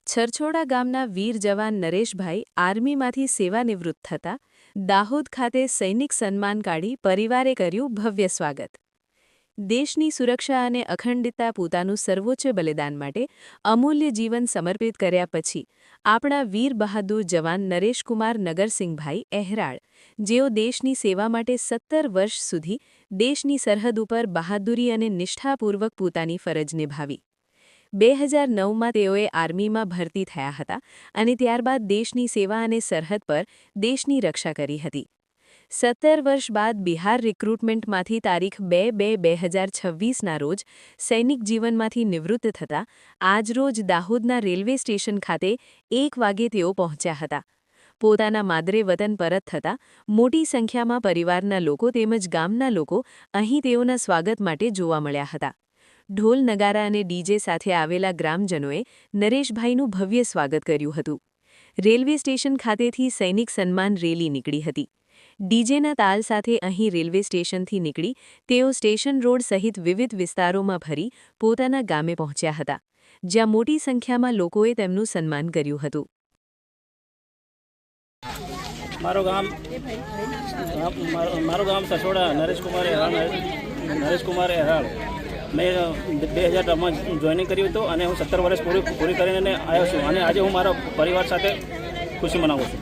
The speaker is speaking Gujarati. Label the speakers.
Speaker 1: છરછોડા ગામના વીર જવાન નરેશભાઈ આર્મીમાંથી સેવાનિવૃત્ત થતા દાહોદ ખાતે સૈનિક સન્માન કાઢી પરિવારે કર્યું ભવ્ય સ્વાગત। દેશની સુરક્ષા અને અખંડિતતા પોતાનું સર્વોચ્ચ બલિદાન માટે અમૂલ્ય જીવન સમર્પિત કર્યા પછી આપણા વીર બહાદુર જવાન નરેશકુમાર નગરસિંહભાઈ એહરાળ, જેઓ દેશની સેવા માટે 17 વર્ષ સુધી દેશની સરહદ ઉપર બહાદુરી અને નિષ્ઠાપૂર્વક પોતાની ફરજ નિભાવી। 2009માં તેઓએ આર્મીમાં ભરતી થયા હતા અને ત્યારબાદ દેશની સેવા અને સરહદ પર દેશની રક્ષા કરી હતી। 17 વર્ષ બાદ બિહાર રિક્રુટમેન્ટમાંથી તારીખ 2/2/2026ના રોજ સૈનિક જીવનમાંથી નિવૃત્ત થતા આજરોજ દાહોદના રેલવે સ્ટેશન ખાતે 1 વાગે તેઓ પહોંચ્યા હતા। પોતાના માદરે વતન પરત થતા મોટી સંખ્યામાં પરિવારના લોકો તેમજ ગામના લોકો અહીં તેઓના સ્વાગત માટે જોવા મળ્યા હતા। ઢોલ નગારા અને ડીજે સાથે આવેલા ગ્રામજનોએ નરેશભાઈનું ભવ્ય સ્વાગત કર્યું હતું। રેલવે સ્ટેશન ખાતેથી સૈનિક સન્માન રેલી નીકળી હતી। ડીજેના તાલ સાથે અહીં રેલવે સ્ટેશનથી નીકળી તેઓ સ્ટેશન રોડ સહિત વિવિધ વિસ્તારોમાં ફરી પોતાના ગામે પહોંચ્યા હતા, જ્યાં મોટી સંખ્યામાં લોકોએ તેમનું સન્માન કર્યું હતું।
Speaker 2: મારું ગામ છરછોડા નરેશકુમાર એહરાળ। મેં 2010માં જોઈનિંગ કર્યું હતું અને હું 17 વર્ષ પૂરી કરીને આવ્યો છું અને આજે હું મારા પરિવાર સાથે ખુશી મનાવું છું।